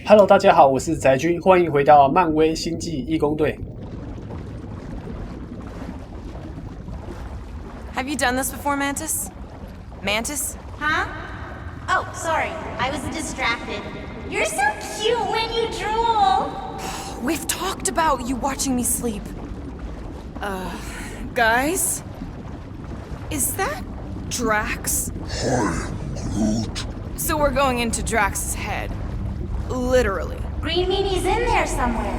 Hello， 大家好，我是宅君，欢迎回到漫威星际义工队。Have you done this before, Mantis? Mantis? Huh? Oh, sorry. I was distracted. You're so cute when you drool. We've talked about you watching me sleep. Guys? Is that Drax? Hi, Groot. So we're going into Drax's head. Literally. Green Meanie's in there somewhere.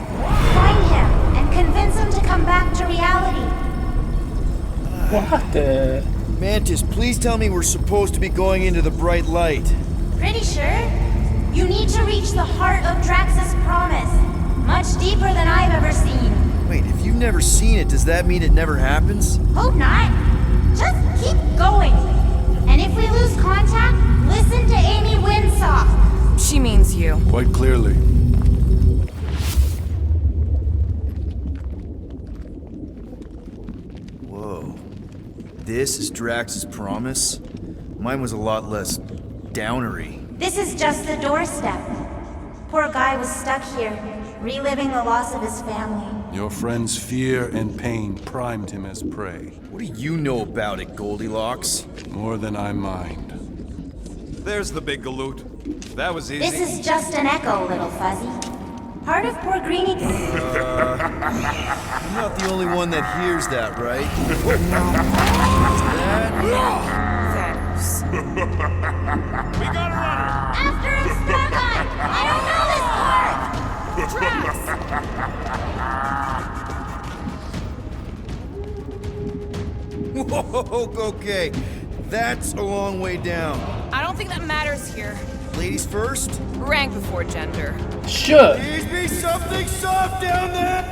Find him and convince him to come back to reality. What the? Mantis, please tell me we're supposed to be going into the bright light. Pretty sure. You need to reach the heart of Drax's promise. Much deeper than I've ever seen. Wait, if you've never seen it, does that mean it never happens? Hope not. Just keep going. And if we lose contact, listen to Amy Winsoft. She means you. Quite clearly. Whoa. This is Drax's promise? Mine was a lot less downery. This is just the doorstep. Poor guy was stuck here, reliving the loss of his family. Your friend's fear and pain primed him as prey. What do you know about it, Goldilocks? More than I mind. There's the big galoot. That was easy. This is just an echo, little fuzzy. Part of poor Greenie. I'm not the only one that hears that, right? Thanos. We got a runner! After him, Starlight! I don't know this part! Drax! Whoa, okay. That's a long way down. I don't think that matters here. Ladies first? Rank before gender. Sure. Please be something soft down there!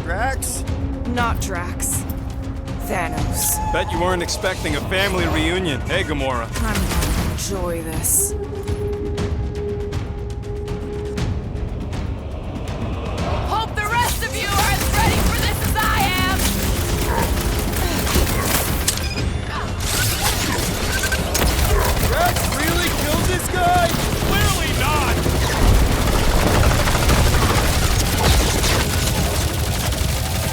Drax? Not Drax. Thanos. Bet you weren't expecting a family reunion, hey Gamora? I'm gonna enjoy this. Hope the rest of you are as ready for this as I am! Drax really killed this guy? Clearly not!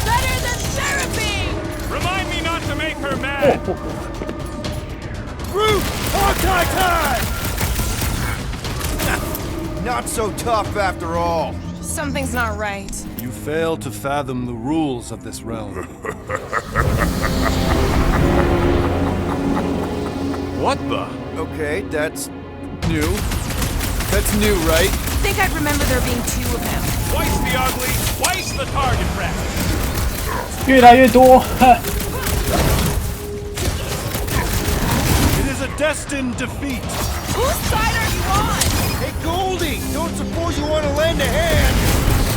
Better than therapy! Remind me not to make her mad! Groot! Hawkeye time! Not so tough after all. Something's not right. You fail to fathom the rules of this realm. What the? Okay, that's new. That's new, right? Think I'd remember there being two of them. Twice the ugly, twice the target practice! 越来越多。 It is a destined defeat. Whose side are you on? Hey, Goldie! Don't suppose you want to lend a hand?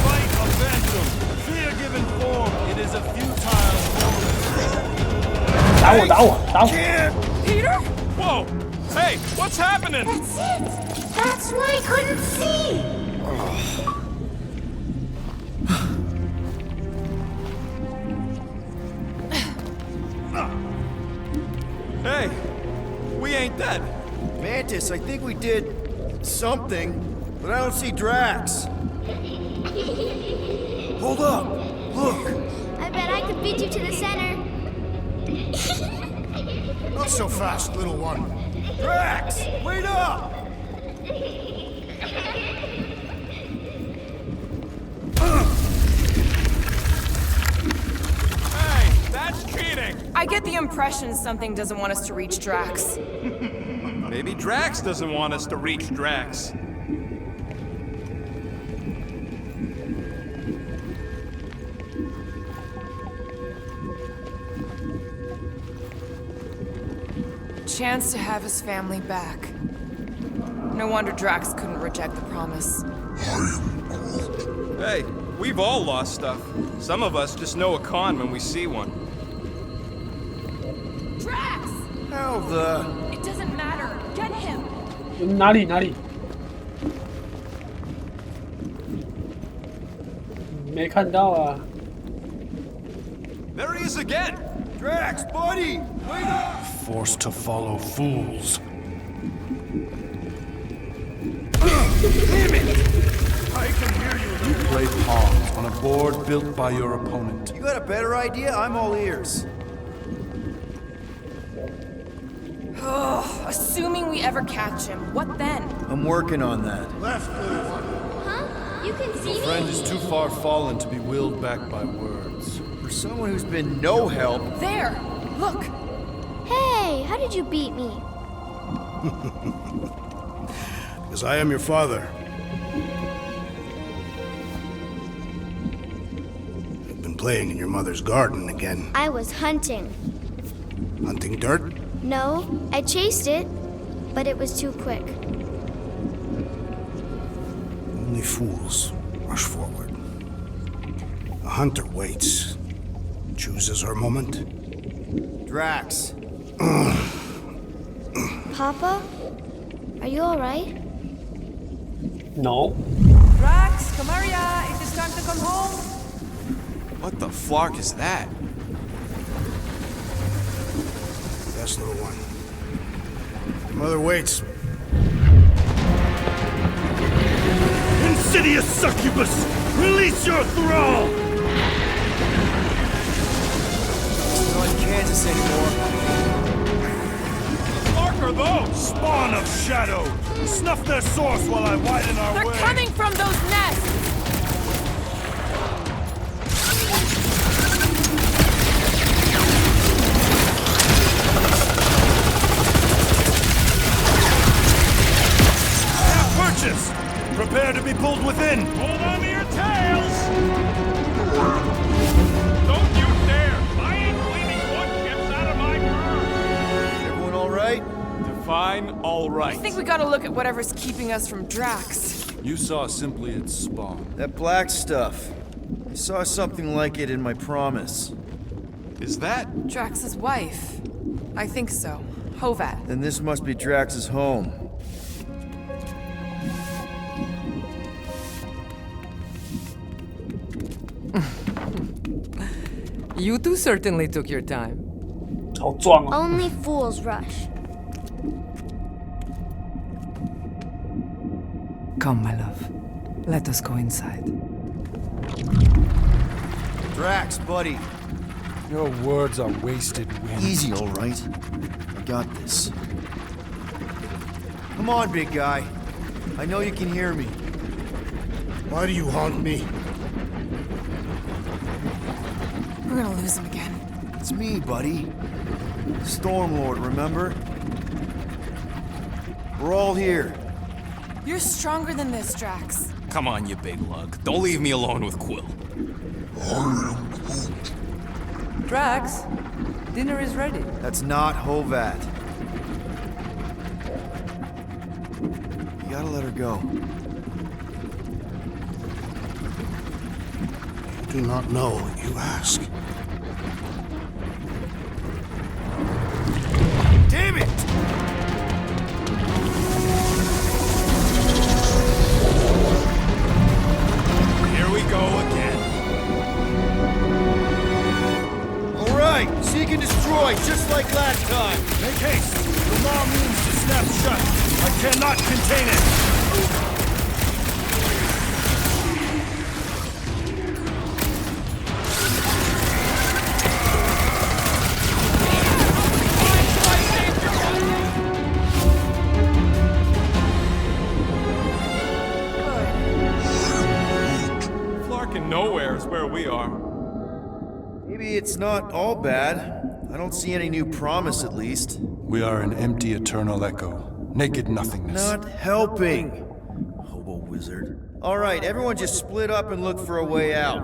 Fight a phantom. Fear given form. It is a futile moment. 打我，打我，打我！ Can't! Peter? Whoa! Hey, what's happening? That's it! That's what I couldn't see! Hey, we ain't dead. Mantis, I think we did something, but I don't see Drax. Hold up! Look! I bet I could beat you to the center. Not so fast, little one. Drax! Wait up! Hey, that's cheating! I get the impression something doesn't want us to reach Drax. Maybe Drax doesn't want us to reach Drax. Chance to have his family back. No wonder Drax couldn't reject the promise. Hey, we've all lost stuff. Some of us just know a con when we see one. Drax! How the... It doesn't matter. Get him! 哪里哪里？没看到啊。 There he is again! Drax, buddy! Wait up! forced to follow fools. Damn it! I can hear you. You play pawns on a board built by your opponent. You got a better idea? I'm all ears. Assuming we ever catch him, what then? I'm working on that. Left, please. Huh? You can see Your me? friend is too far fallen to be willed back by words. For someone who's been no help, There! Look! Hey, how did you beat me? Because I am your father. I've been playing in your mother's garden again. I was hunting. Hunting dirt? No, I chased it, but it was too quick. Only fools rush forward. A hunter waits, chooses her moment. Drax. Papa? Are you alright? No. Drax, come here, it is time to come home. What the flark is that? Yes, little one. Your mother waits. Insidious succubus! Release your thrall! We're not in Kansas anymore. Flark are those? Spawn of shadow! Snuff their source while I widen our They're way! coming from those nests! Purchase! Prepare to be pulled within! Hold on to your tails! Don't you dare! I ain't cleaning wood chips out of my car! Everyone all right? Define all right. I think we gotta look at whatever's keeping us from Drax. You saw simply its spawn. That black stuff. I saw something like it in my promise. Is that? Drax's wife. I think so. Hovat. Then this must be Drax's home. You two certainly took your time. 好壮哦！ Only fools rush. Come, my love. Let us go inside. Drax, buddy. Your words are wasted wind. Easy, all right. I got this. Come on, big guy. I know you can hear me. Why do you haunt me? We're gonna lose him again. It's me, buddy. Stormlord, remember? We're all here. You're stronger than this, Drax. Come on, you big lug. Don't leave me alone with Quill. Drax, dinner is ready. That's not Hovat. You gotta let her go. You do not know what you ask. Damn it! Here we go again. All right, seek and destroy, just like last time. Make haste! The law means to snap shut. I cannot contain it! Flarkin' nowhere is where we are. Maybe it's not all bad. I don't see any new promise, at least. We are an empty eternal echo. Naked nothingness. Not helping. Hobo wizard. All right, everyone just split up and look for a way out.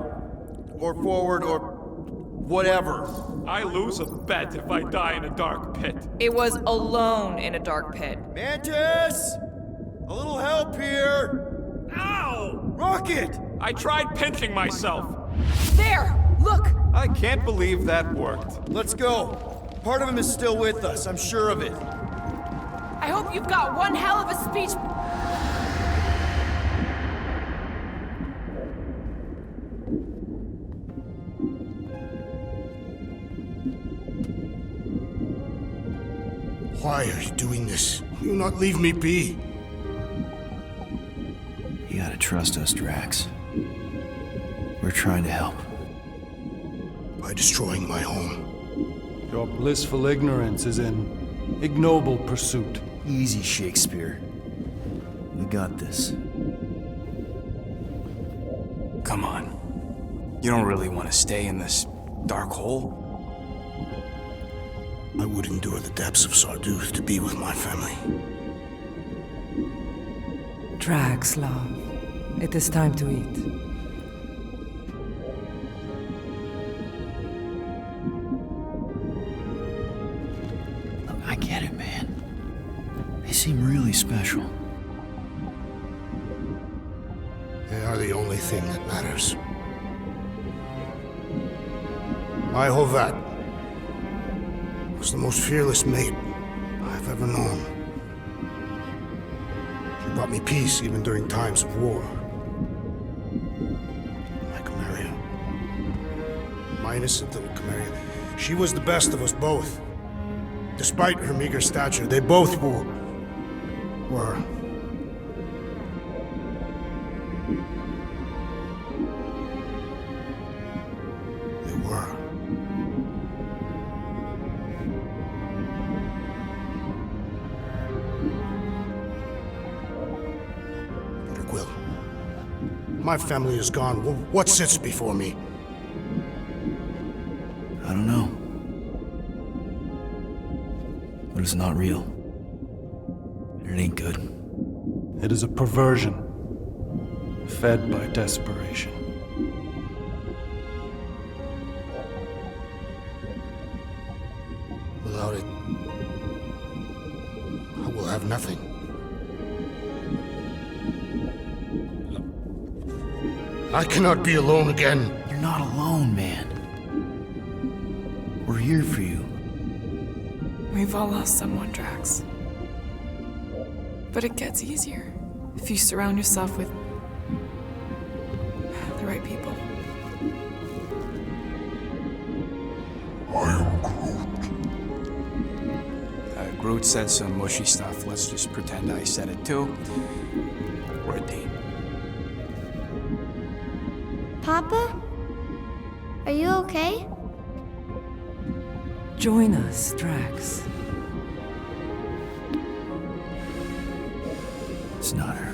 Or forward, or whatever. I lose a bet if I die in a dark pit. It was alone in a dark pit. Mantis! A little help here! Ow! Rocket! I tried pinching myself. There! Look! I can't believe that worked. Let's go. Part of him is still with us, I'm sure of it. I hope you've got one hell of a speech. Why are you doing this? Will you not leave me be? You gotta trust us, Drax. We're trying to help. By destroying my home. Your blissful ignorance is an ignoble pursuit. Easy, Shakespeare. We got this. Come on. You don't really want to stay in this dark hole? I would endure the depths of Sarduth to be with my family. Drax, love. It is time to eat. Look, I get it, man. They seem really special. They are the only thing that matters. My Hovat was the most fearless mate I've ever known. She brought me peace even during times of war. My Camarilla. My innocent little Camarilla. She was the best of us both. Despite her meager stature, they both were. My family is gone. What sits before me? I don't know. But it's not real. It ain't good. It is a perversion, fed by desperation. Without it, I will have nothing. I cannot be alone again. You're not alone, man. We're here for you. We've all lost someone, Drax. But it gets easier if you surround yourself with the right people. I am Groot. Groot said some mushy stuff. Let's just pretend I said it too. We're a team. Papa? Are you okay? Join us, Drax. It's not her.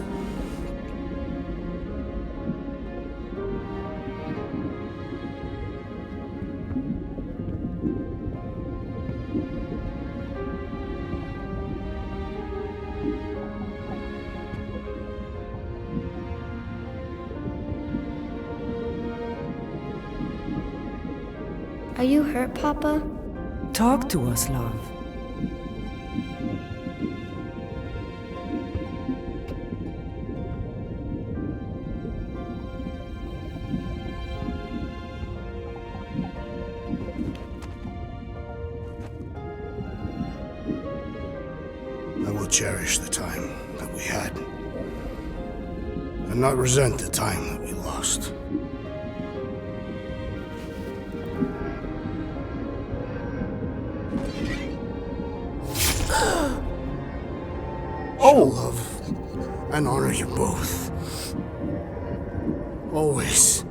Are you hurt, Papa? Talk to us, love. I will cherish the time that we had, and not resent the time that we lost. Shall love and honor you both. Always.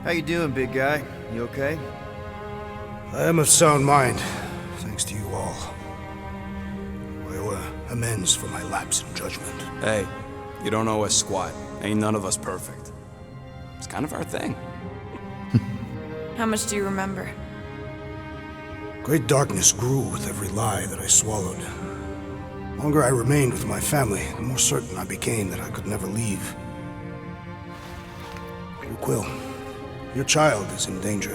How you doing, big guy? You okay? I am of sound mind, thanks to you all. I owe amends for my lapse in judgment. Hey, you don't owe us squat. Ain't none of us perfect. It's kind of our thing. How much do you remember? Great darkness grew with every lie that I swallowed. The longer I remained with my family, the more certain I became that I could never leave. Quill, your child is in danger.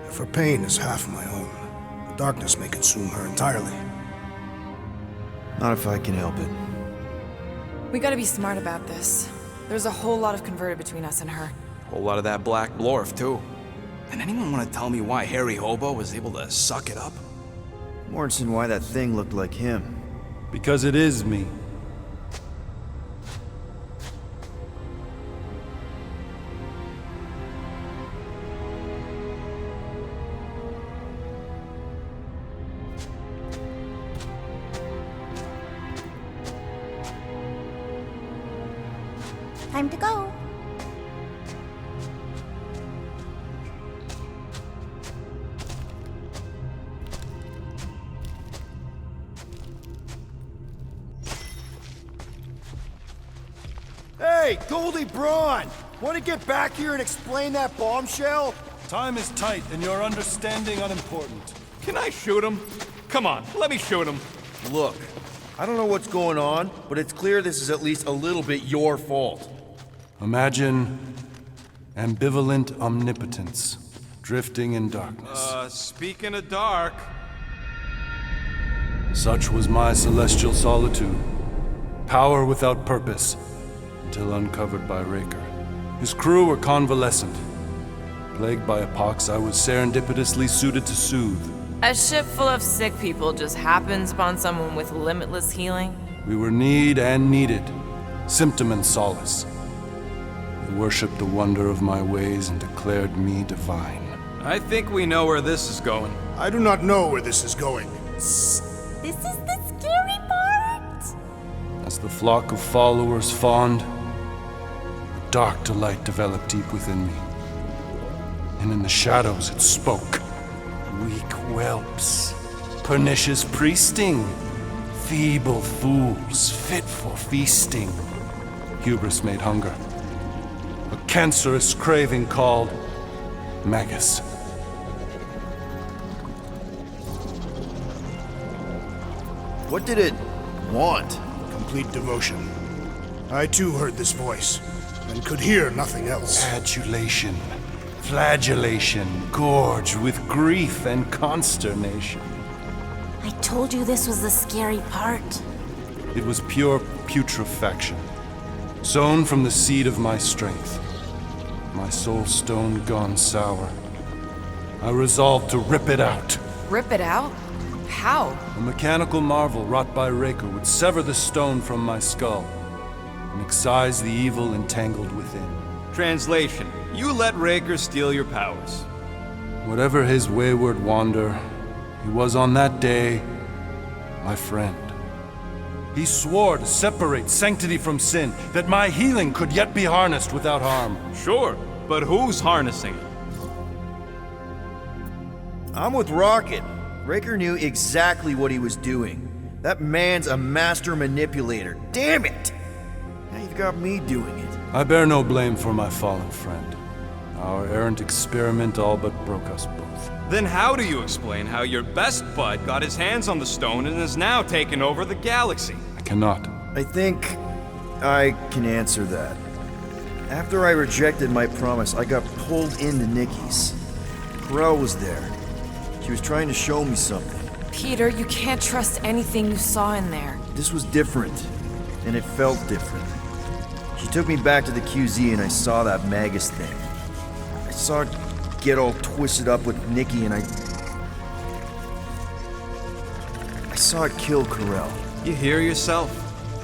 If her pain is half my own, the darkness may consume her entirely. Not if I can help it. We gotta be smart about this. There's a whole lot of converted between us and her. Whole lot of that black blorf, too. And anyone want to tell me why Harry Hobo was able to suck it up? Morrison, why that thing looked like him. Because it is me. Time to go. Hey, Goldie Braun! Want to get back here and explain that bombshell? Time is tight and your understanding unimportant. Can I shoot him? Come on, let me shoot him. Look, I don't know what's going on, but it's clear this is at least a little bit your fault. Imagine ambivalent omnipotence, drifting in darkness. Speaking of dark... Such was my celestial solitude. Power without purpose, until uncovered by Raker. His crew were convalescent. Plagued by a pox, I was serendipitously suited to soothe. A ship full of sick people just happens upon someone with limitless healing? We were need and needed, symptom and solace. They worshipped the wonder of my ways and declared me divine. I think we know where this is going. I do not know where this is going. This is the scary part! As the flock of followers fawned, a dark delight developed deep within me. And in the shadows it spoke. Weak whelps, pernicious priesting, feeble fools fit for feasting. Hubris made hunger. A cancerous craving called Magus. What did it want? Complete devotion. I too heard this voice, and could hear nothing else. Adulation, flagellation, gorged with grief and consternation. I told you this was the scary part. It was pure putrefaction, sown from the seed of my strength. My soul stone gone sour. I resolved to rip it out. Rip it out? How? A mechanical marvel wrought by Raker would sever the stone from my skull and excise the evil entangled within. Translation: you let Raker steal your powers. Whatever his wayward wander, he was on that day my friend. He swore to separate sanctity from sin, that my healing could yet be harnessed without harm. Sure, but who's harnessing it? I'm with Rocket. Raker knew exactly what he was doing. That man's a master manipulator. Damn it! Now you've got me doing it. I bear no blame for my fallen friend. Our errant experiment all but broke us both. Then how do you explain how your best bud got his hands on the stone and is now taking over the galaxy? I cannot. I think I can answer that. After I rejected my promise, I got pulled into Nikki's. Corel was there. She was trying to show me something. Peter, you can't trust anything you saw in there. This was different, and it felt different. She took me back to the QZ and I saw that Magus thing. I saw it get all twisted up with Nikki and I saw it kill Corel. You hear yourself?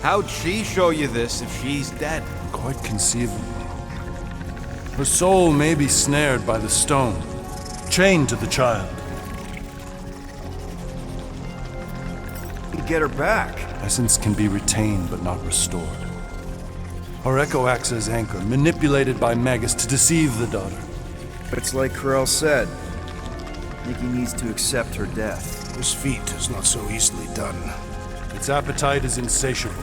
How'd she show you this if she's dead? Quite conceivable. Her soul may be snared by the stone, chained to the child. You get her back. Essence can be retained but not restored. Her echo acts as anchor, manipulated by Magus to deceive the daughter. But it's like Corel said. Nikki needs to accept her death. This feat is not so easily done. Its appetite is insatiable.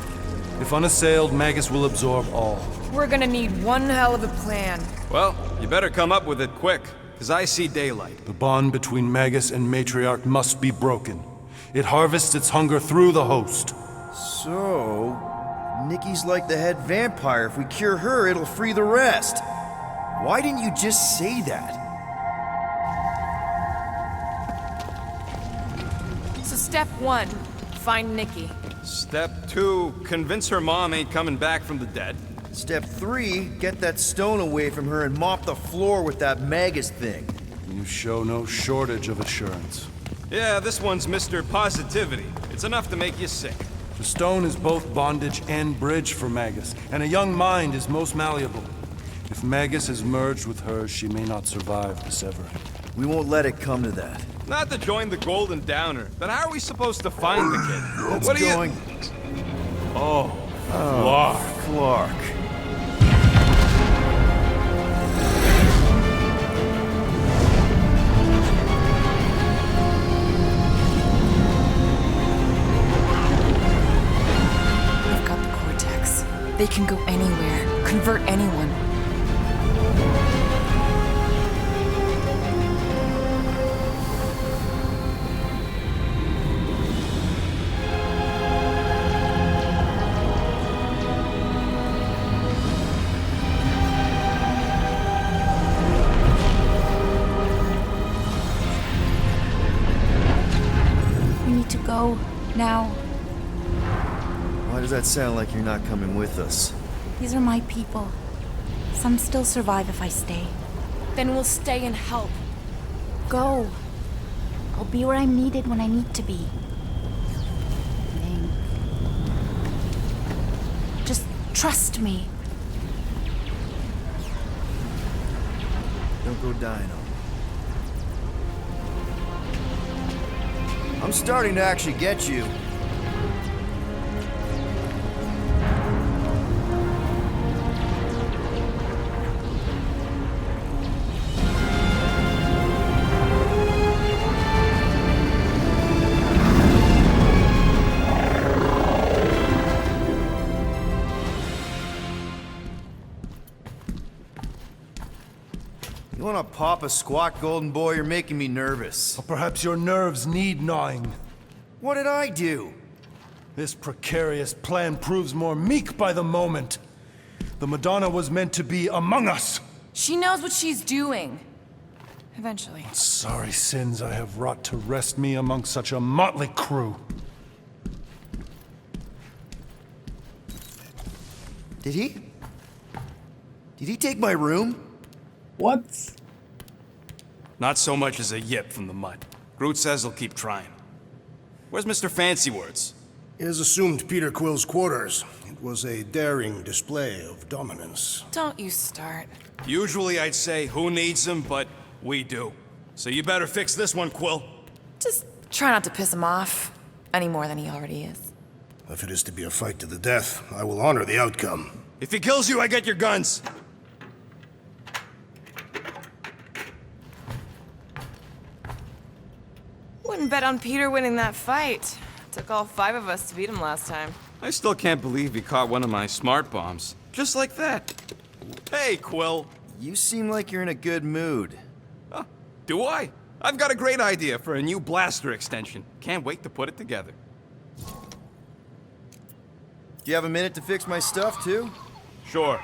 If unassailed, Magus will absorb all. We're gonna need one hell of a plan. Well, you better come up with it quick. because I see daylight. The bond between Magus and Matriarch must be broken. It harvests its hunger through the host. So, Nikki's like the head vampire. If we cure her, it'll free the rest. Why didn't you just say that? So step 1, find Nikki. Step 2, convince her mom ain't coming back from the dead. Step 3, get that stone away from her and mop the floor with that Magus thing. You show no shortage of assurance. Yeah, this one's Mr. Positivity. It's enough to make you sick. The stone is both bondage and bridge for Magus, and a young mind is most malleable. If Magus is merged with hers, she may not survive the severing. We won't let it come to that. Not to join the Golden Downer, then how are we supposed to find the kid? It's What are going... you... Oh, Clark. I've got the cortex. They can go anywhere, convert anyone. Go now. Why does that sound like you're not coming with us? These are my people. Some still survive if I stay. Then we'll stay and help. Go. I'll be where I'm needed when I need to be. Just trust me. Don't go dying on me. I'm starting to actually get you. You wanna pop a squat, Golden Boy? You're making me nervous. Or perhaps your nerves need gnawing. What did I do? This precarious plan proves more meek by the moment. The Madonna was meant to be among us. She knows what she's doing. Eventually. Sorry sins I have wrought to wrest me among such a motley crew. Did he? Did he take my room? What? Not so much as a yip from the mud. Groot says he'll keep trying. Where's Mr. Fancy Words? It is assumed Peter Quill's quarters. It was a daring display of dominance. Don't you start. Usually I'd say, who needs him, but we do. So you better fix this one, Quill. Just try not to piss him off any more than he already is. If it is to be a fight to the death, I will honor the outcome. If he kills you, I get your guns. Wouldn't bet on Peter winning that fight. Took all 5 of us to beat him last time. I still can't believe he caught one of my smart bombs. Just like that. Hey, Quill. You seem like you're in a good mood. Huh, do I? I've got a great idea for a new blaster extension. Can't wait to put it together. Do you have a minute to fix my stuff, too? Sure.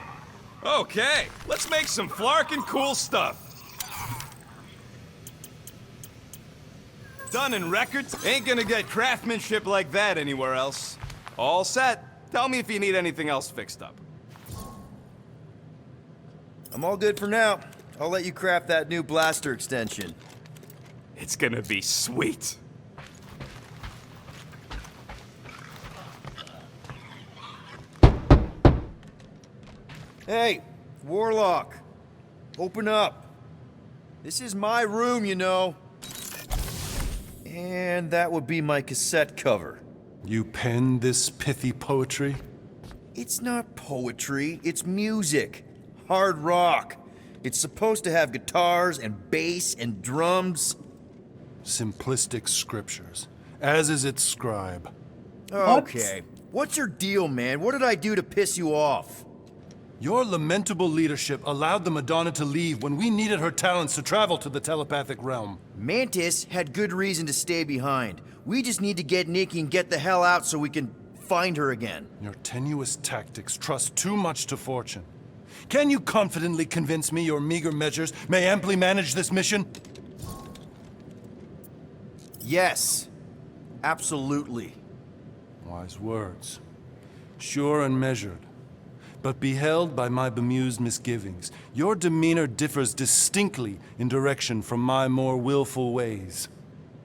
Okay, let's make some flarkin' cool stuff. Done in records. Ain't gonna get craftsmanship like that anywhere else. All set. Tell me if you need anything else fixed up. I'm all good for now. I'll let you craft that new blaster extension. It's gonna be sweet. Hey, Warlock. Open up. This is my room, you know. And that would be my cassette cover. You penned this pithy poetry? It's not poetry, it's music. Hard rock. It's supposed to have guitars and bass and drums. Simplistic scriptures, as is its scribe. Okay. What's your deal, man? What did I do to piss you off? Your lamentable leadership allowed the Madonna to leave when we needed her talents to travel to the telepathic realm. Mantis had good reason to stay behind. We just need to get Nikki and get the hell out so we can find her again. Your tenuous tactics trust too much to fortune. Can you confidently convince me your meager measures may amply manage this mission? Yes. Absolutely. Wise words. Sure and measured. But beheld by my bemused misgivings, your demeanor differs distinctly in direction from my more willful ways.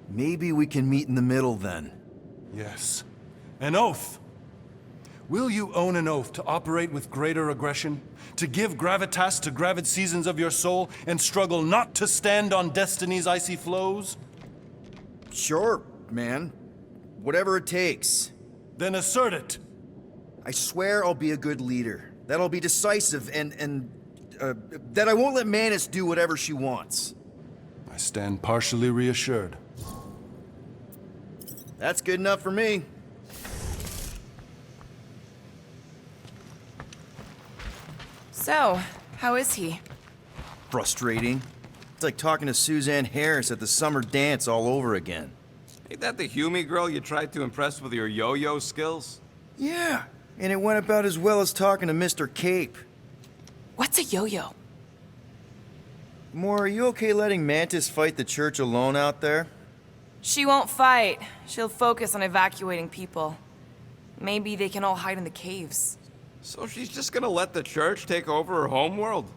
Maybe we can meet in the middle then. Yes. An oath. Will you own an oath to operate with greater aggression? To give gravitas to gravid seasons of your soul and struggle not to stand on destiny's icy flows? Sure, man. Whatever it takes. Then assert it. I swear I'll be a good leader. That I'll be decisive and that I won't let Mantis do whatever she wants. I stand partially reassured. That's good enough for me. So, how is he? Frustrating. It's like talking to Suzanne Harris at the summer dance all over again. Ain't that the Hume girl you tried to impress with your yo-yo skills? Yeah, and it went about as well as talking to Mr. Cape. What's a yo-yo? Moore, are you okay letting Mantis fight the church alone out there? She won't fight. She'll focus on evacuating people. Maybe they can all hide in the caves. So she's just gonna let the church take over her homeworld?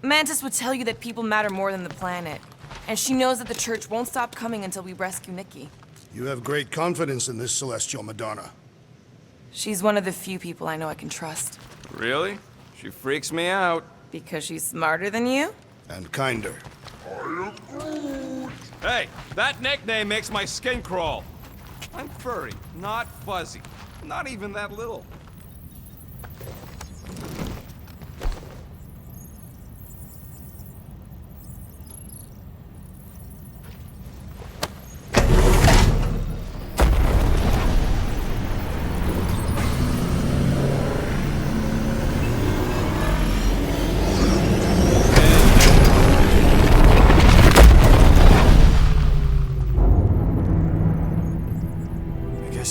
Mantis would tell you that people matter more than the planet. And she knows that the church won't stop coming until we rescue Nikki. You have great confidence in this celestial Madonna. She's one of the few people I know I can trust. Really? She freaks me out. Because she's smarter than you? And kinder. Hey, that nickname makes my skin crawl. I'm furry, not fuzzy. Not even that little.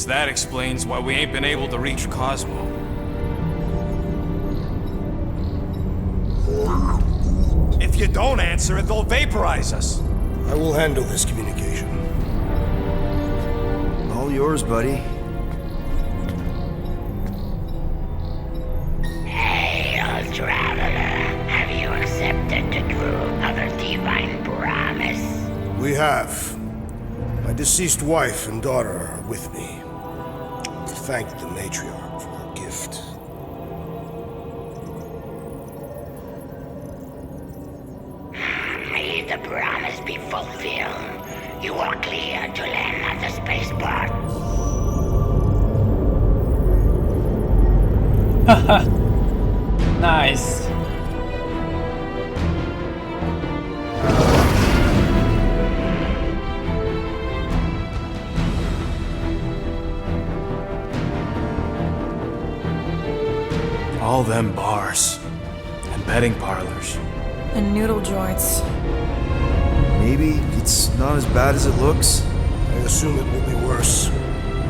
That explains why we ain't been able to reach Cosmo. If you don't answer it, they'll vaporize us. I will handle this communication. All yours, buddy. Hey, old traveler. Have you accepted the truth of a divine promise? We have. My deceased wife and daughter are with me. Thank the matriarch for her gift. May the promise be fulfilled. You are clear to land at the spaceport. Haha. Nice. All them bars. And betting parlors. And noodle joints. Maybe it's not as bad as it looks. I assume it will be worse.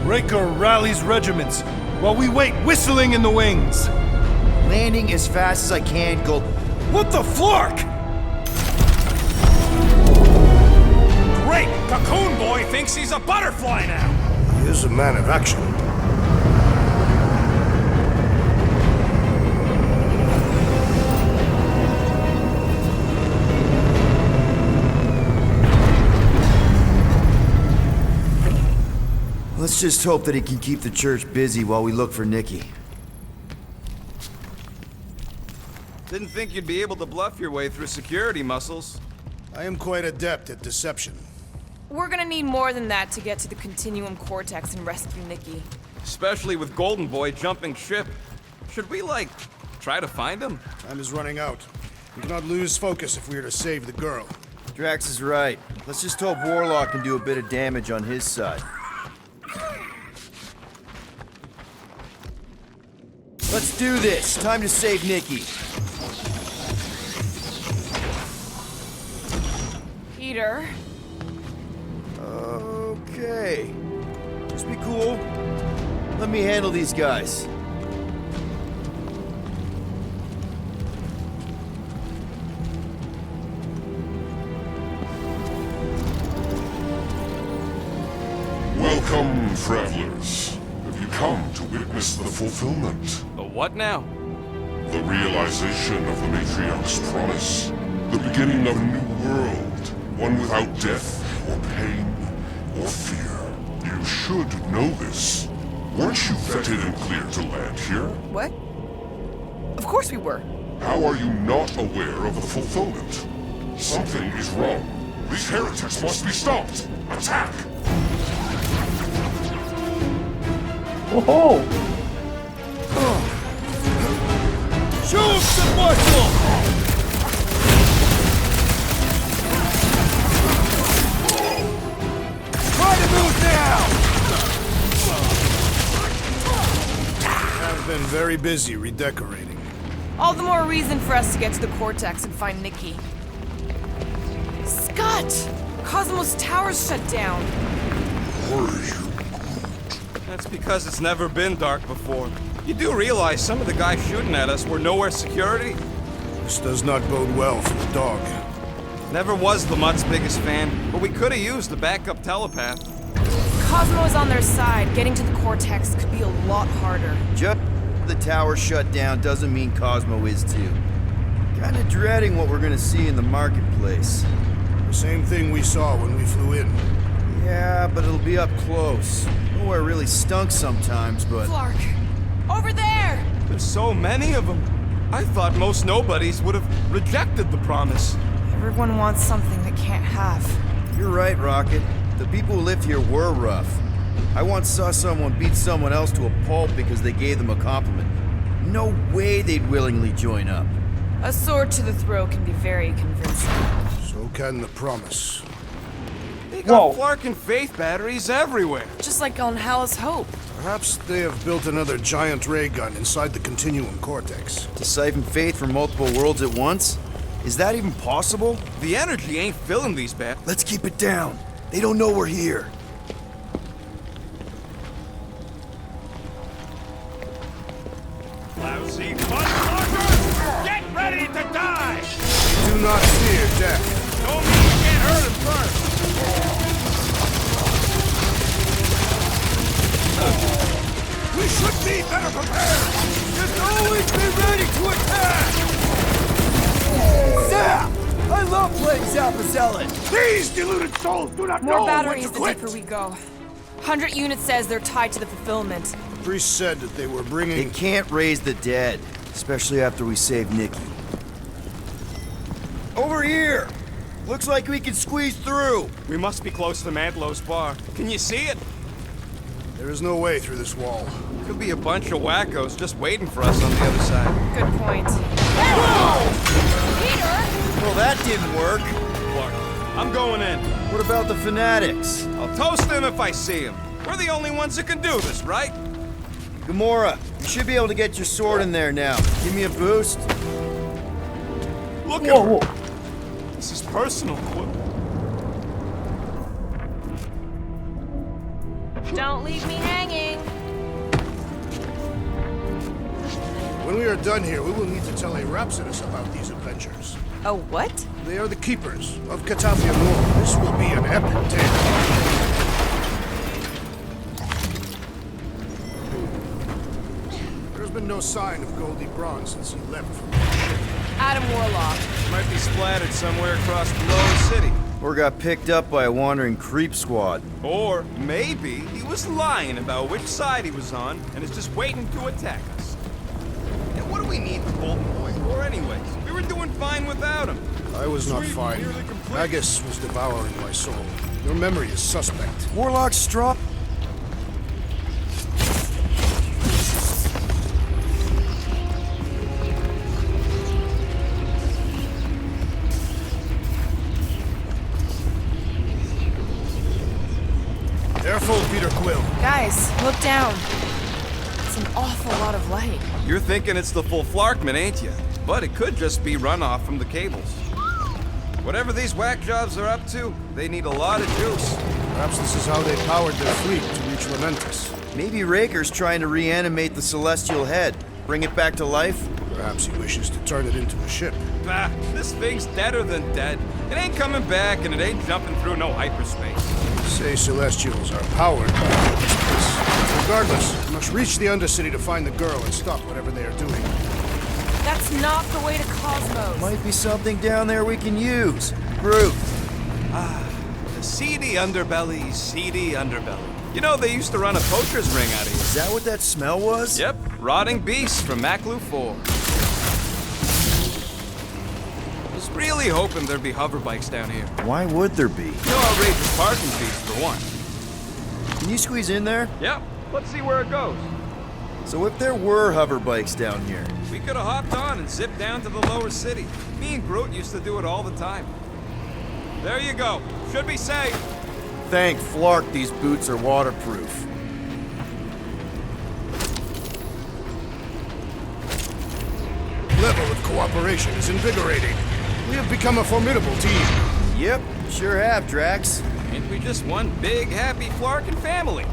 Raker rallies regiments, while we wait whistling in the wings. Landing as fast as I can, Gold. What the flark? Great! Cocoon Boy thinks he's a butterfly now! He is a man of action. Let's just hope that he can keep the church busy while we look for Nikki. Didn't think you'd be able to bluff your way through security muscles. I am quite adept at deception. We're gonna need more than that to get to the Continuum Cortex and rescue Nikki. Especially with Golden Boy jumping ship. Should we, like, try to find him? Time is running out. We cannot lose focus if we are to save the girl. Drax is right. Let's just hope Warlock can do a bit of damage on his side. Let's do this. Time to save Nikki. Peter. Okay. Just be cool. Let me handle these guys. Welcome, travelers. Have you come to witness the fulfillment? The what now? The realization of the Matriarch's promise. The beginning of a new world. One without death, or pain, or fear. You should know this. Weren't you vetted and cleared to land here? What? Of course we were. How are you not aware of the fulfillment? Something is wrong. These heretics must be stopped. Attack! Whoa! Show him some muscle! Try to move now! I've been very busy redecorating. All the more reason for us to get to the Cortex and find Nikki. Scott! Cosmos Tower's shut down. That's because it's never been dark before. You do realize some of the guys shooting at us were nowhere security? This does not bode well for the dog. Never was the Mutt's biggest fan, but we could have used the backup telepath. Cosmo is on their side. Getting to the Cortex could be a lot harder. Just the tower shut down doesn't mean Cosmo is too. Kinda dreading what we're gonna see in the marketplace. The same thing we saw when we flew in. Yeah, but it'll be up close. Nowhere really stunk sometimes, but... Clark! Over there! There's so many of them. I thought most nobodies would have rejected the promise. Everyone wants something they can't have. You're right, Rocket. The people who lived here were rough. I once saw someone beat someone else to a pulp because they gave them a compliment. No way they'd willingly join up. A sword to the throat can be very convincing. So can the promise. They got Clark and Faith batteries everywhere. Just like on Hallis Hope. Perhaps they have built another giant ray gun inside the Continuum Cortex. To siphon Faith from multiple worlds at once? Is that even possible? The energy ain't filling these batteries. Let's keep it down. They don't know we're here. Lousy mudfuckers! Get ready to die! Do not fear death. Don't mean you can't hurt him first! We should be better prepared! Just always be ready to attack! Zap! I love playing Zappa Zealot! These deluded souls do not More know batteries when to the quit! deeper we go. 100 units says they're tied to the fulfillment. Priest said that they were bringing... They can't raise the dead, especially after we save Nikki. Over here! Looks like we can squeeze through! We must be close to Mantlow's bar. Can you see it? There is no way through this wall. Could be a bunch of wackos just waiting for us on the other side. Good point. Peter! Well, that didn't work. Clark, I'm going in. What about the fanatics? I'll toast them if I see them. We're the only ones that can do this, right? Gamora, you should be able to get your sword in there now. Give me a boost. Look at her. This is personal, Quill. Don't leave me hanging. When we are done here, we will need to tell a Rhapsodus about these adventures. A what? They are the keepers of Catafia Nor. This will be an epic tale. There's been no sign of Goldie Braun since he left from the ship. Adam Warlock. Might be splattered somewhere across the lower city. Or got picked up by a wandering creep squad. Or maybe he was lying about which side he was on and is just waiting to attack us. And what do we need the Bolton boy for anyways? We were doing fine without him. I was not fine. Magus was devouring my soul. Your memory is suspect. Warlock's strong. Careful, Peter Quill. Guys, look down. It's That's an awful lot of light. You're thinking it's the full Flarkman, ain't you? But it could just be runoff from the cables. Whatever these whack jobs are up to, they need a lot of juice. Perhaps this is how they powered their fleet to reach Lamentus. Maybe Raker's trying to reanimate the Celestial Head. Bring it back to life? Perhaps he wishes to turn it into a ship. Bah, this thing's deader than dead. It ain't coming back, and it ain't jumping through no hyperspace. Say Celestials are powered by hyperspace. Regardless, we must reach the Undercity to find the girl and stop whatever they are doing. That's not the way to Cosmos. Might be something down there we can use. Proof. The seedy underbelly, seedy underbelly. You know, they used to run a poacher's ring out of here. Is that what that smell was? Yep, rotting beasts from Maklu 4. Was really hoping there'd be hover bikes down here. Why would there be? No outrageous parking fees, for one. Can you squeeze in there? Yep, let's see where it goes. So if there were hover bikes down here... We could have hopped on and zipped down to the lower city. Me and Groot used to do it all the time. There you go. Should be safe. Thank Flark these boots are waterproof. Level of cooperation is invigorating. We have become a formidable team. Yep, sure have, Drax. Ain't we just one big, happy Flarkin family?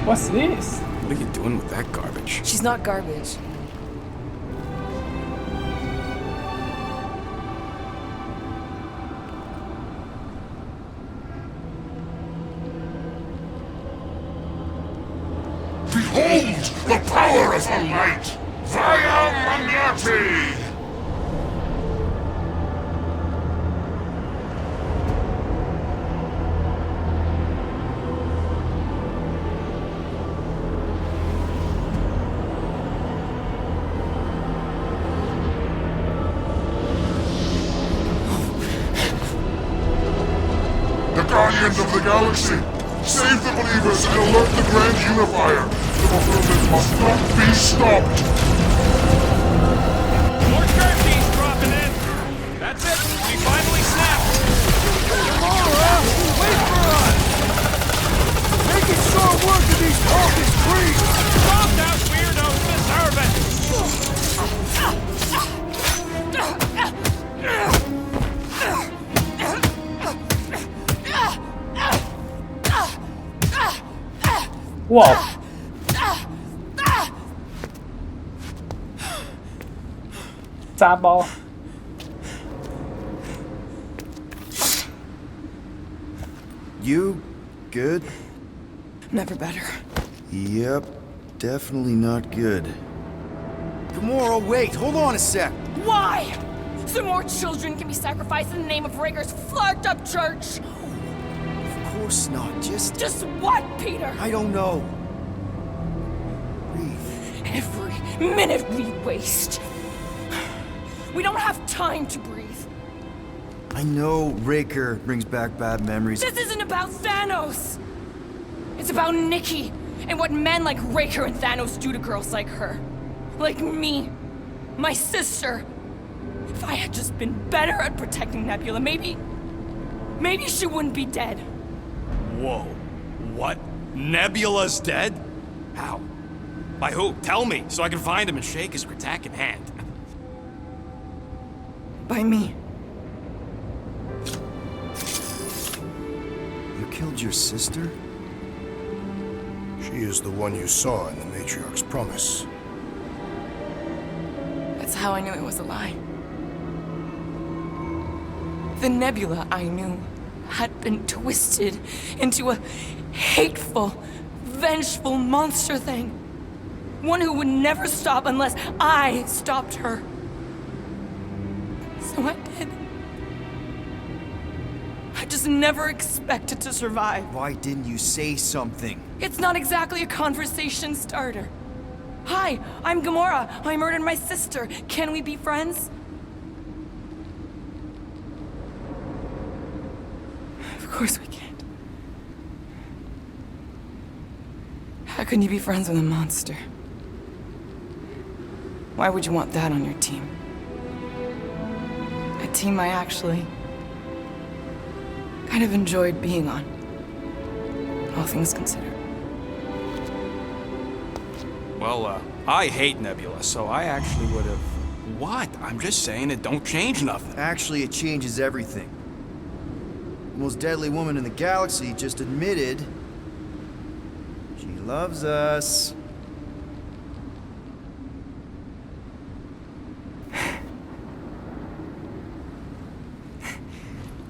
What's this? What are you doing with that garbage? She's not garbage. Behold the power of the light! Via Manati! Guardians of the Galaxy! Save the believers and alert the Grand Unifier! The fulfillment must not be stopped! More turkeys dropping in! That's it! We finally snapped! Gamora! Wait for us! Making short work of these Hawkins creeps! Stop those weirdos deserving! Whoa.炸包. You good? Never better. Yep, definitely not good. Gamora, wait, hold on a sec. Why? So more children can be sacrificed in the name of Raker's flarked up church? Of course not, just... Just what, Peter? I don't know. Breathe. Every minute we waste. We don't have time to breathe. I know Raker brings back bad memories. This isn't about Thanos. It's about Nikki and what men like Raker and Thanos do to girls like her. Like me. My sister. If I had just been better at protecting Nebula, maybe she wouldn't be dead. Whoa. What? Nebula's dead? How? By who? Tell me, so I can find him and shake his Kratak in hand. By me. You killed your sister? She is the one you saw in the Matriarch's promise. That's how I knew it was a lie. The Nebula I knew had been twisted into a hateful, vengeful monster thing. One who would never stop unless I stopped her. So I did. I just never expected to survive. Why didn't you say something? It's not exactly a conversation starter. Hi, I'm Gamora. I murdered my sister. Can we be friends? Of course we can't. How can you be friends with a monster? Why would you want that on your team? A team I actually kind of enjoyed being on. All things considered. Well, I hate Nebula, so I actually would have... What? I'm just saying it don't change nothing. Actually, it changes everything. The most deadly woman in the galaxy just admitted she loves us.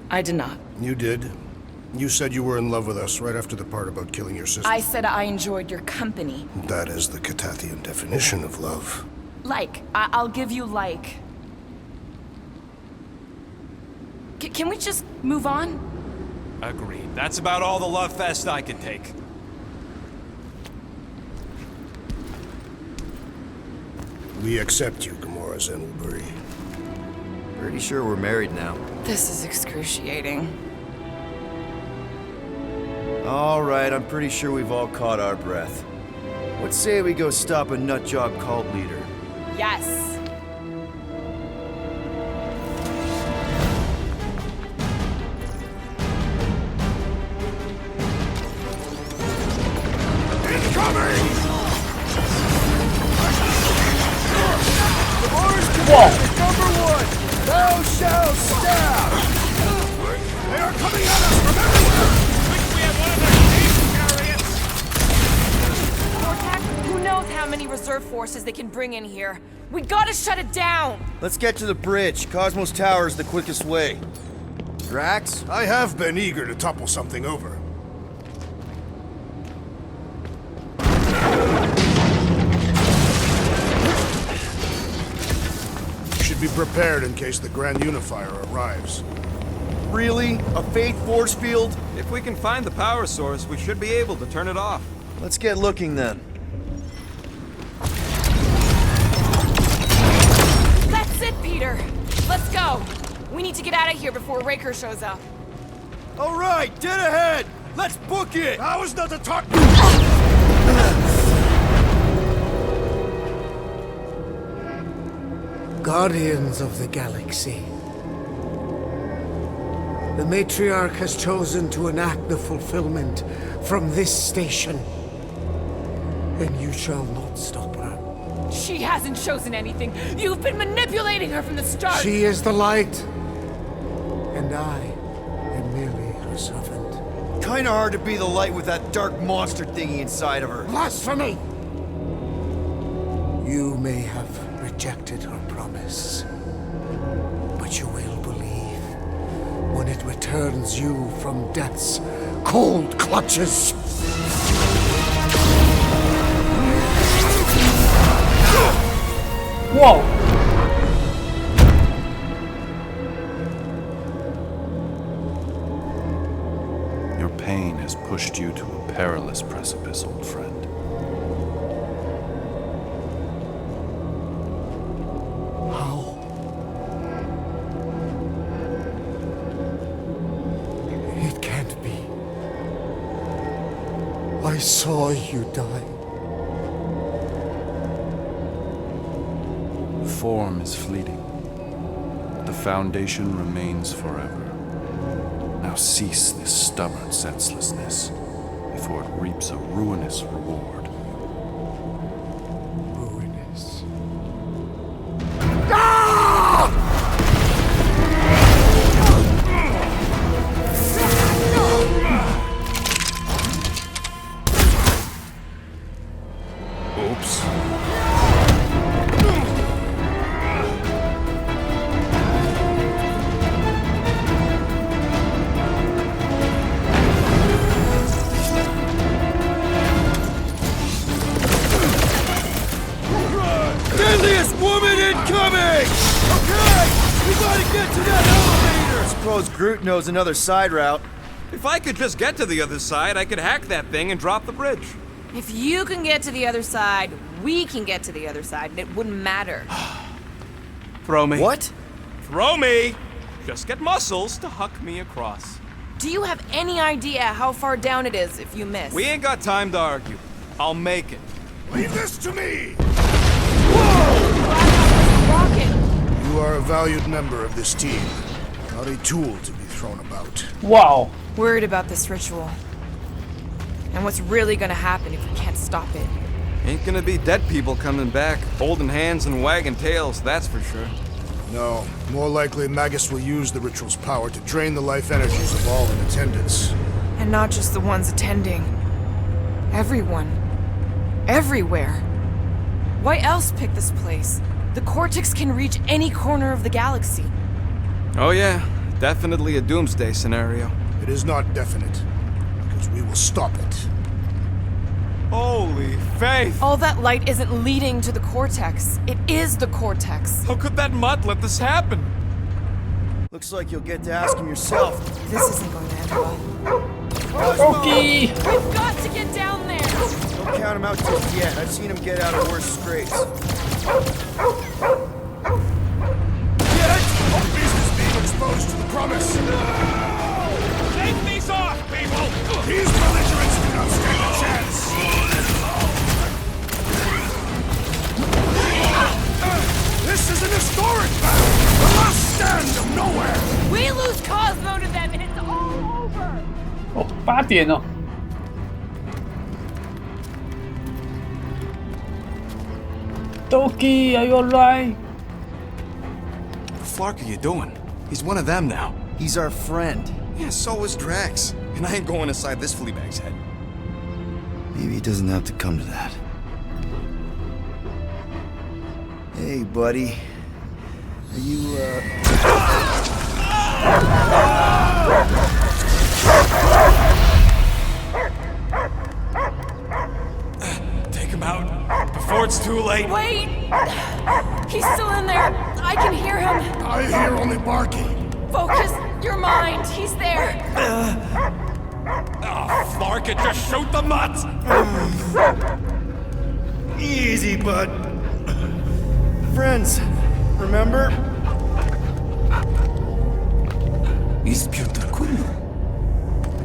I did not. You did. You said you were in love with us right after the part about killing your sister. I said I enjoyed your company. That is the Catathian definition of love. Like. I'll give you like. Can we just move on? Agreed. That's about all the love fest I could take. We accept you, Gamora Zenuburi. Pretty sure we're married now. This is excruciating. All right, I'm pretty sure we've all caught our breath. What say we go stop a nutjob cult leader? Yes. Whoa! Number one! Thou shalt stab! They are coming at us from everywhere! We have one of their escape chariots! Vortex, who knows how many reserve forces they can bring in here? We gotta shut it down! Let's get to the bridge. Cosmos Tower is the quickest way. Drax? I have been eager to topple something over. Be prepared in case the Grand Unifier arrives. Really? A Faith force field? If we can find the power source, we should be able to turn it off. Let's get looking then. That's it, Peter! Let's go! We need to get out of here before Raker shows up. All right, dead ahead! Let's book it! That was not the talk. Guardians of the Galaxy. The Matriarch has chosen to enact the fulfillment from this station. And you shall not stop her. She hasn't chosen anything. You've been manipulating her from the start. She is the light. And I am merely her servant. Kinda hard to be the light with that dark monster thingy inside of her. Blasphemy! You may have rejected her promise, but you will believe when it returns you from death's cold clutches. Whoa! Your pain has pushed you to a perilous precipice, old friend. I saw you die. Form is fleeting, but the foundation remains forever. Now cease this stubborn senselessness before it reaps a ruinous reward. Ruinous. Groot knows another side route. If I could just get to the other side, I could hack that thing and drop the bridge. If you can get to the other side, we can get to the other side, and it wouldn't matter. Throw me. What? Throw me! Just get muscles to huck me across. Do you have any idea how far down it is if you miss? We ain't got time to argue. I'll make it. Leave this to me! Whoa! rocket! You are a valued member of this team, not a tool to be thrown about. Wow. Worried about this ritual. And what's really gonna happen if we can't stop it? Ain't gonna be dead people coming back, holding hands and wagging tails, that's for sure. No, more likely Magus will use the ritual's power to drain the life energies of all in attendance. And not just the ones attending. Everyone. Everywhere. Why else pick this place? The Cortex can reach any corner of the galaxy. Oh yeah, definitely a doomsday scenario. It is not definite, because we will stop it. Holy faith! All that light isn't leading to the Cortex. It is the Cortex. How could that mutt let this happen? Looks like you'll get to ask him yourself. This isn't going to end well. Okay. We've got to get down there! Don't count him out just yet. I've seen him get out of worse scrapes. Get it? Our beast is being exposed to the promise. Take these off, people! These belligerents do not stand a chance. This is an historic battle! The last stand of nowhere! We lose Cosmo to them and it's all over! 哦，8点哦。Doki, are you alright? What the fuck are you doing? He's one of them now. He's our friend. Yeah, so is Drax. And I ain't going inside this flea bag's head. Maybe it doesn't have to come to that. Hey, buddy. Are you, Take him out before it's too late. Wait! He's still in there. I can hear him. I hear only barking. Focus your mind. He's there. Oh, Flark it, just shoot the mutt! Easy, bud. Friends, remember? Is Peter Quill?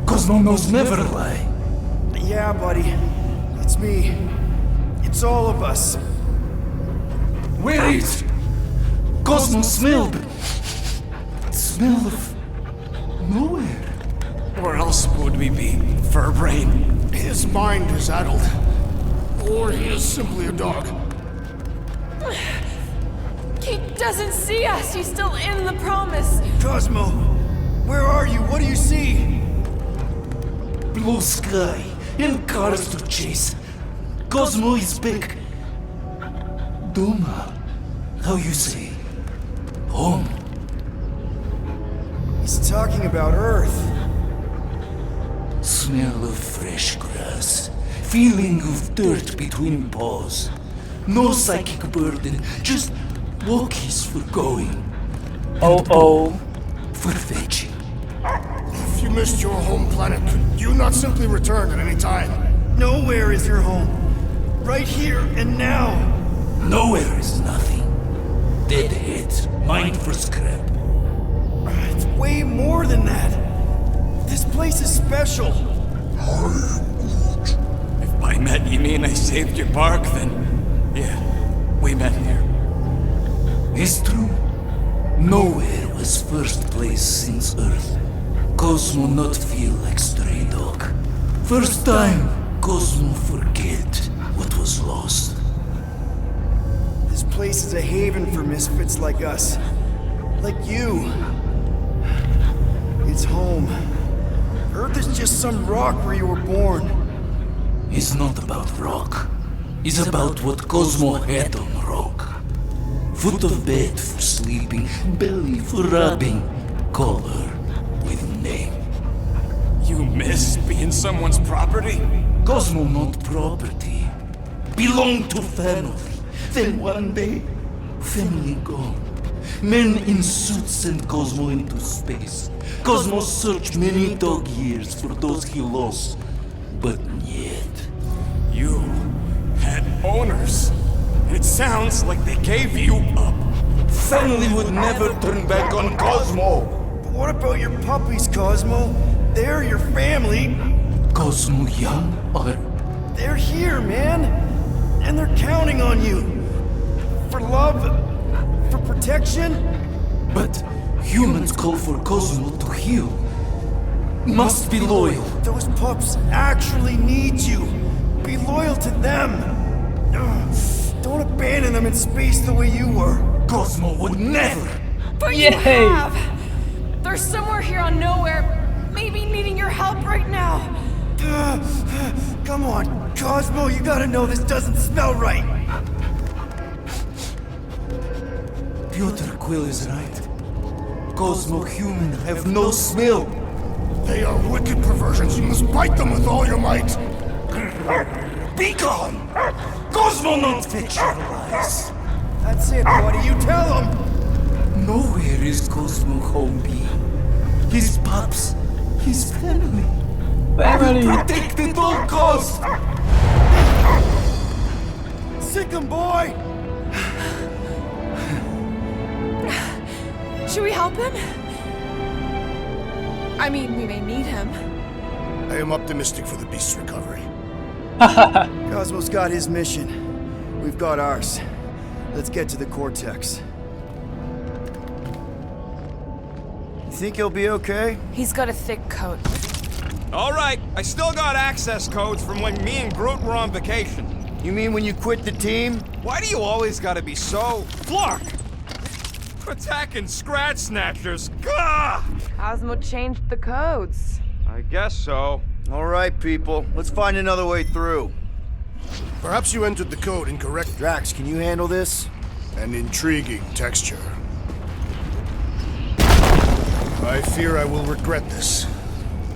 Cosmo knows never lie. Yeah, buddy. It's me. It's all of us. Where is Cosmo smelled? Smell of nowhere. Where else would we be, Furbrain? His mind is addled. Or he is simply a dog. He doesn't see us. He's still in the promise. Cosmo, where are you? What do you see? Blue sky and cars to chase. Cosmo is back. Doma, how you say? Home. He's talking about Earth. Smell of fresh grass. Feeling of dirt between paws. No psychic burden, just walkies for going. Oh. For fetching. If you missed your home planet, could you not simply return at any time? Nowhere is your home. Right here and now. Nowhere is nothing. Dead heads, mined for scrap. It's way more than that. This place is special. If by met you mean I saved your bark, then yeah, we met here. It's true. Nowhere was first place since Earth. Cosmo not feel like stray dog. First time, Cosmo forget what was lost. This place is a haven for misfits like us. Like you. It's home. Earth is just some rock where you were born. It's not about rock. It's about what Cosmo had on rock. Foot of bed for sleeping, belly for rubbing, color with name. You miss being someone's property? Cosmo not property. Belong to family. Then one day, family gone. Men in suits send Cosmo into space. Cosmo searched many dog years for those he lost, but yet. You had owners. It sounds like they gave you up. Family would never turn back on Cosmo. But what about your puppies, Cosmo? They're your family. Cosmo young or? They're here, man. And they're counting on you. For love for protection? But humans call for Cosmo to heal. Must be loyal. Those pups actually need you. Be loyal to them. Don't abandon them in space the way you were. Cosmo would never. But you have! They're somewhere here on nowhere, maybe needing your help right now. Come on, Cosmo, you gotta know this doesn't smell right. Piotr Quill is right. Cosmo human have no smell. They are wicked perversions. You must bite them with all your might. Be gone! Cosmo not fictionalized. That's it, buddy. You tell him. Nowhere is Cosmo home be. His pups, his family. Family. Protect at all costs. Sick him, boy. Should we help him? I mean, we may need him. I am optimistic for the beast's recovery. Cosmo's got his mission. We've got ours. Let's get to the Cortex. You think he'll be okay? He's got a thick coat. All right, I still got access codes from when me and Groot were on vacation. You mean when you quit the team? Why do you always gotta be so... Flark! Attacking Scratch Snatchers! Gah! Cosmo changed the codes. I guess so. All right, people. Let's find another way through. Perhaps you entered the code incorrect. Drax, can you handle this? An intriguing texture. I fear I will regret this.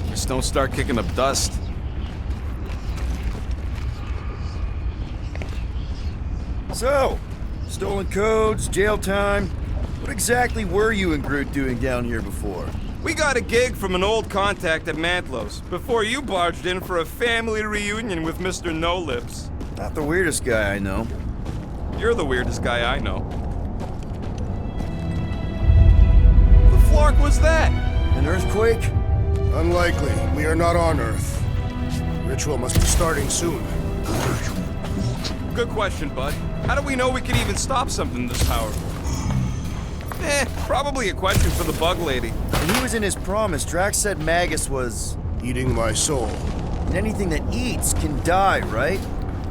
Just don't start kicking up dust. So, stolen codes, jail time. What exactly were you and Groot doing down here before? We got a gig from an old contact at Mantlos before you barged in for a family reunion with Mr. No-Lips. Not the weirdest guy I know. You're the weirdest guy I know. The flark was that? An earthquake? Unlikely. We are not on Earth. Ritual must be starting soon. Good question, bud. How do we know we can even stop something this powerful? Probably a question for the bug lady. When he was in his promise, Drax said Magus was... eating my soul. And anything that eats can die, right?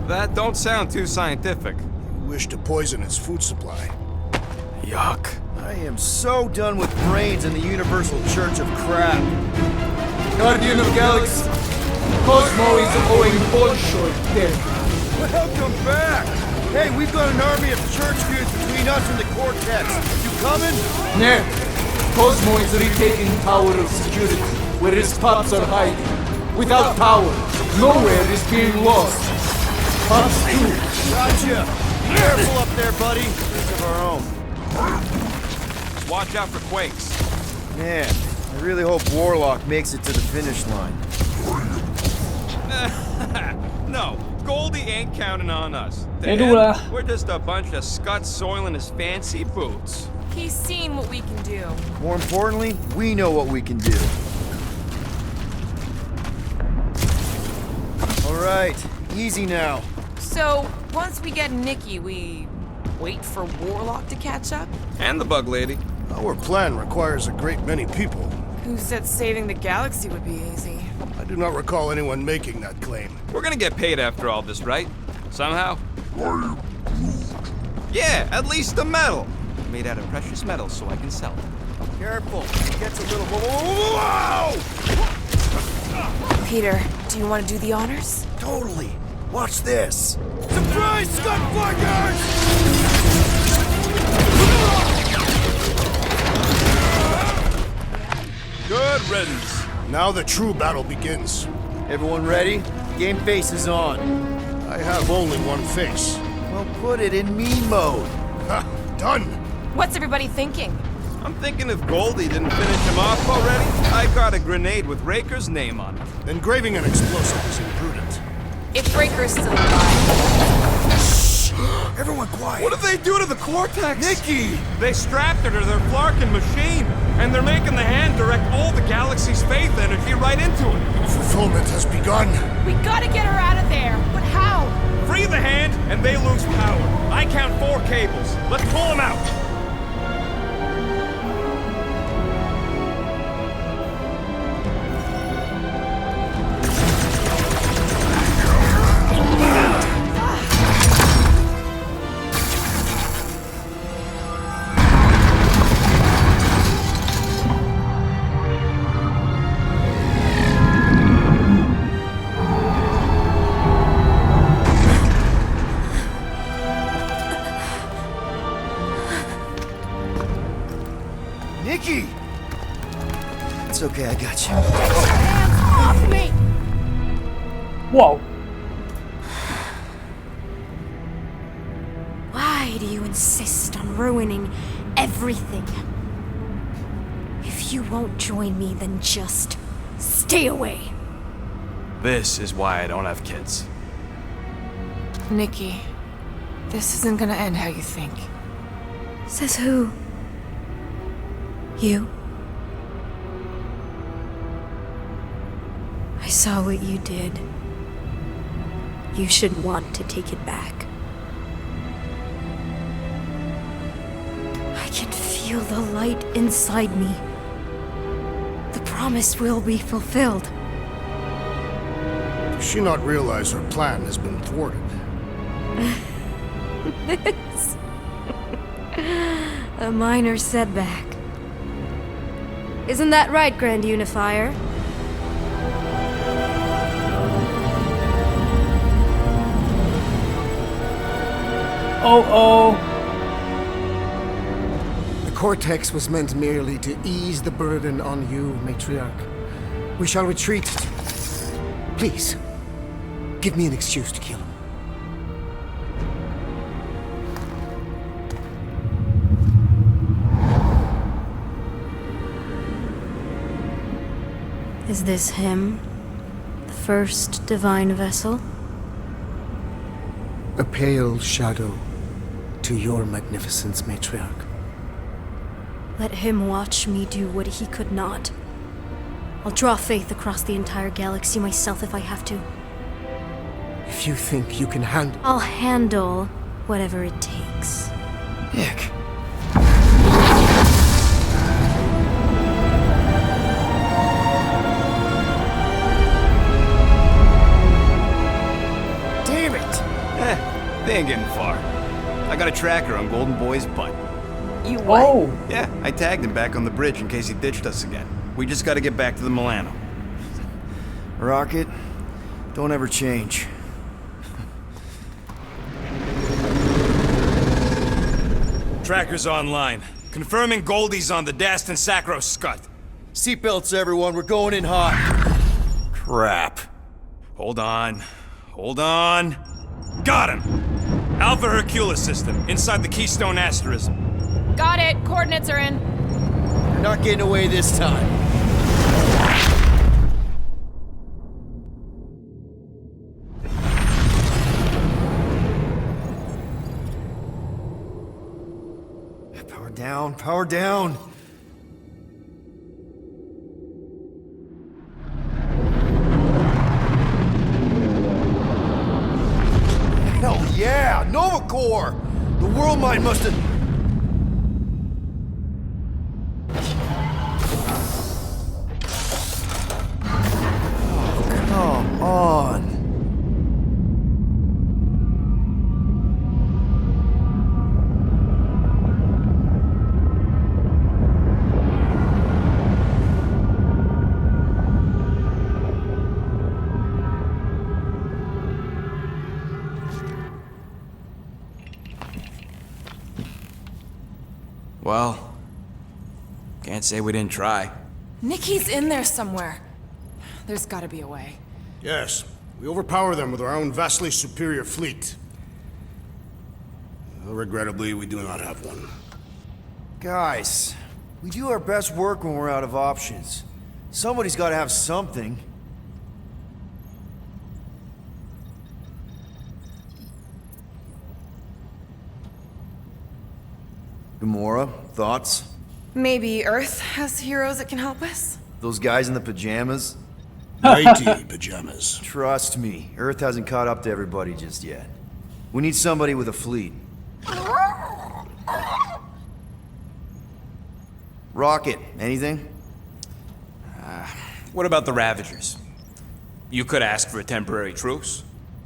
That don't sound too scientific. You wish to poison its food supply. Yuck. I am so done with brains and the Universal Church of Crap. Guardian of Galaxy, Cosmo is owing Bolshoi death. Welcome back! Hey, we've got an army of church dudes between us and the Cortex. You coming? No. Cosmo is retaking Tower of Security, where his pups are hiding. Without power, nowhere is being lost. Pups too. Gotcha! Careful up there, buddy. Think of our own. Just watch out for quakes. Man, I really hope Warlock makes it to the finish line. No, Goldie ain't counting on us. To Hey, him, Dula. we're just a bunch of scuts soiling his fancy boots. He's seen what we can do. More importantly, we know what we can do. All right, easy now. So, once we get Nikki, we wait for Warlock to catch up? And the bug lady. Our plan requires a great many people. Who said saving the galaxy would be easy? I do not recall anyone making that claim. We're gonna get paid after all this, right? Somehow? Yeah, at least the metal. Made out of precious metal so I can sell it. Careful, it gets a little... Whoa! Peter, do you want to do the honors? Totally. Watch this. Surprise, Scutfuckers! Good riddance. Now the true battle begins. Everyone ready? Game face is on. I have only one face. Well, put it in me mode. Ha! Done! What's everybody thinking? I'm thinking if Goldie didn't finish him off already, I got a grenade with Raker's name on it. Engraving an explosive is imprudent. If Raker's still alive. Shh! Everyone quiet. What did they do to the Cortex? Nikki! They strapped her to their Flarkin machine, and they're making the hand direct all the galaxy's faith energy right into it. Fulfillment has begun. We gotta get her out of there. But how? Free the hand, and they lose power. I count 4 cables. Let's pull them out. 哇！ Why do you insist on ruining everything? If you won't join me, then just stay away. This is why I don't have kids. Nikki, this isn't gonna end how you think. Says who? You? I saw what you did. You should want to take it back. I can feel the light inside me. The promise will be fulfilled. Does she not realize her plan has been thwarted? This... a minor setback. Isn't that right, Grand Unifier? Oh. The Cortex was meant merely to ease the burden on you, Matriarch. We shall retreat. Please, give me an excuse to kill him. Is this him? The first divine vessel? A pale shadow to your magnificence, Matriarch. Let him watch me do what he could not. I'll draw faith across the entire galaxy myself if I have to. If you think you can handle... I'll handle whatever it takes. Nick. Damn it! They ain't getting far. I got a tracker on Golden Boy's butt. You what? Oh. Yeah, I tagged him back on the bridge in case he ditched us again. We just gotta get back to the Milano. Rocket, don't ever change. Tracker's online. Confirming Goldie's on the Dastan Sacro Scut. Seatbelts, everyone. We're going in hot. Crap. Hold on. Got him! Alpha Hercules system, inside the Keystone Asterism. Got it. Coordinates are in. You're not getting away this time. Power down. Hell yeah, Nova Corps! The world mine must have... Oh, come on. Well, can't say we didn't try. Nikki's in there somewhere. There's gotta be a way. Yes. We overpower them with our own vastly superior fleet. Well, regrettably, we do not have one. Guys, we do our best work when we're out of options. Somebody's got to have something. Gamora, thoughts? Maybe Earth has heroes that can help us? Those guys in the pajamas? Mighty pajamas. Trust me, Earth hasn't caught up to everybody just yet. We need somebody with a fleet. Rocket, anything? What about the Ravagers? You could ask for a temporary truce.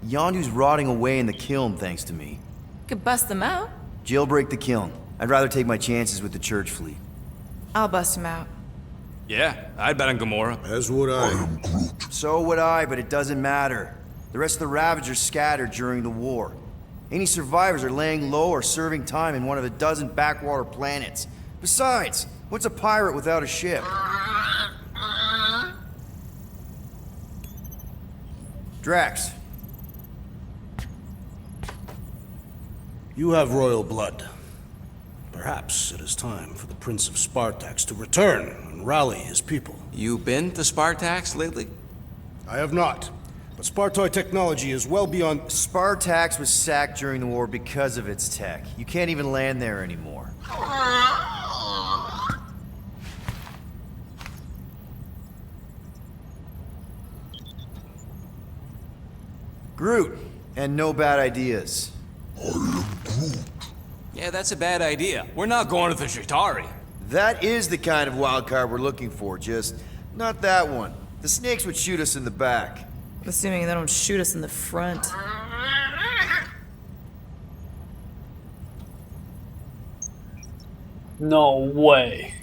Yondu's rotting away in the kiln thanks to me. Could bust them out. Jailbreak the kiln. I'd rather take my chances with the church fleet. I'll bust him out. Yeah, I'd bet on Gamora. As would I. So would I, but it doesn't matter. The rest of the Ravagers scattered during the war. Any survivors are laying low or serving time in one of a dozen backwater planets. Besides, what's a pirate without a ship? Drax. You have royal blood. Perhaps it is time for the Prince of Spartax to return and rally his people. You been to Spartax lately? I have not. But Spartoid technology is well beyond... Spartax was sacked during the war because of its tech. You can't even land there anymore. Groot, and no bad ideas. Yeah, that's a bad idea. We're not going to the Chitauri. That is the kind of wild card we're looking for, just not that one. The snakes would shoot us in the back. Assuming they don't shoot us in the front. No way.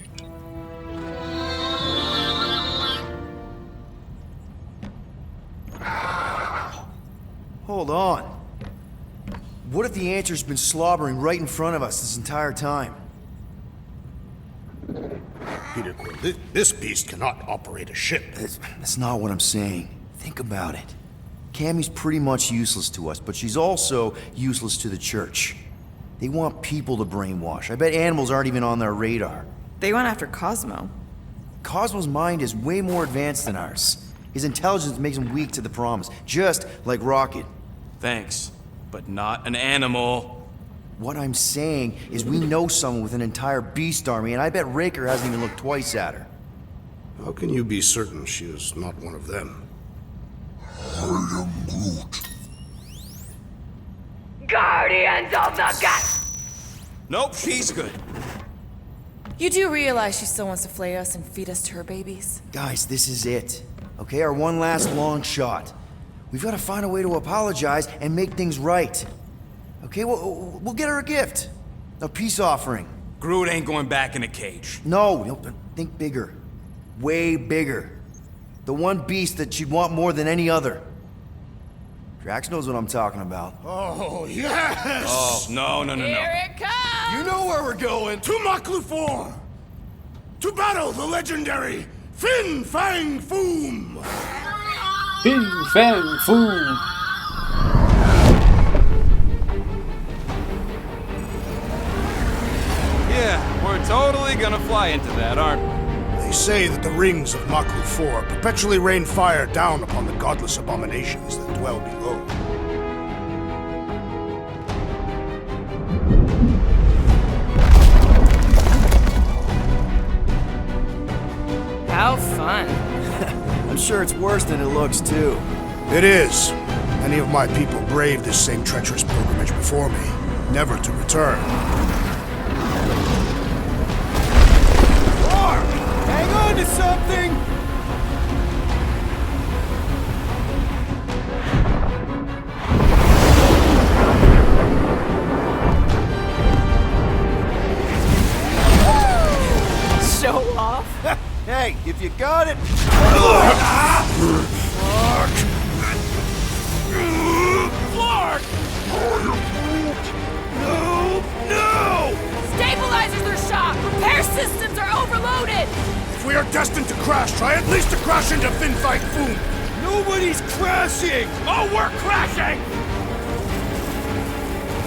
Hold on. What if the answer's been slobbering right in front of us this entire time? Peter Quill, this beast cannot operate a ship. That's not what I'm saying. Think about it. Cammy's pretty much useless to us, but she's also useless to the Church. They want people to brainwash. I bet animals aren't even on their radar. They went after Cosmo. Cosmo's mind is way more advanced than ours. His intelligence makes him weak to the promise, just like Rocket. Thanks, but not an animal. What I'm saying is we know someone with an entire beast army, and I bet Raker hasn't even looked twice at her. How can you be certain she is not one of them? I am Groot. Guardians of the Gut! Nope, she's good. You do realize she still wants to flay us and feed us to her babies? Guys, this is it. Okay, our one last long shot. We've got to find a way to apologize and make things right. Okay, we'll get her a gift. A peace offering. Groot ain't going back in a cage. No, think bigger. Way bigger. The one beast that she'd want more than any other. Drax knows what I'm talking about. Oh, yes! Oh, no. Here it comes! You know where we're going! To Maklu 4! To battle the legendary Fin Fang Foom! Fin Fang Foom! Yeah, we're totally gonna fly into that, aren't we? They say that the rings of Maklu 4 perpetually rain fire down upon the godless abominations that dwell below. How fun. I'm sure it's worse than it looks, too. It is. Many of my people braved this same treacherous pilgrimage before me, never to return. Hang on to something! Show off? Hey, if you got it... Clark! No! Stabilizers are shot! Repair systems are overloaded! If we are destined to crash, try at least to crash into Fin Fang Foom! Nobody's crashing! Oh, we're crashing!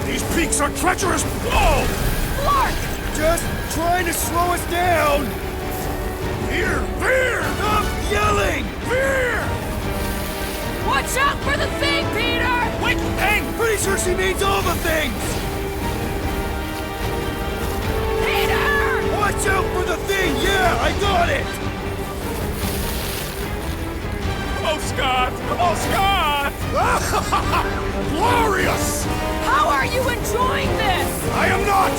These peaks are treacherous! Whoa! Clark! Just trying to slow us down! Fear! Fear! Stop yelling! Fear! Watch out for the thing, Peter! Which thing? Pretty sure she means all the things! Peter! Watch out for the thing! Yeah, I got it! Oh, Scott! Oh, Scott! Glorious! How are you enjoying this? I am not!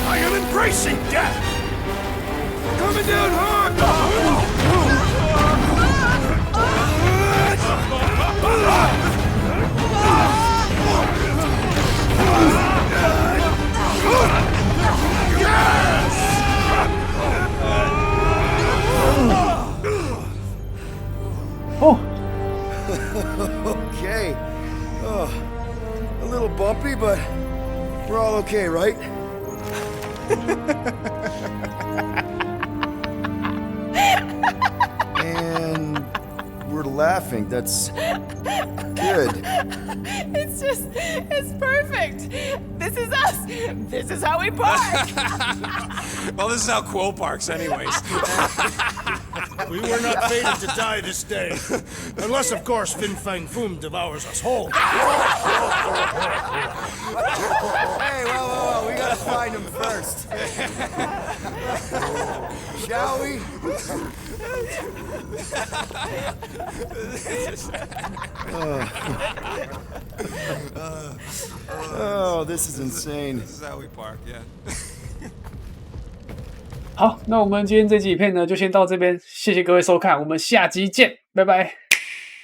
I am embracing death! Coming down hard! Okay. A little bumpy, but we're all okay, right? And we're laughing. That's good. It's perfect. This is us. This is how we park. Well, this is how Quill parks, anyways. We were not fated to die this day. Unless, of course, Fin Fang Foom devours us whole. Hey, whoa, we gotta find him first. Shall we? Oh, this is insane. This is how we park, yeah. 好，那我们今天这集影片呢，就先到这边，谢谢各位收看，我们下集见，拜拜。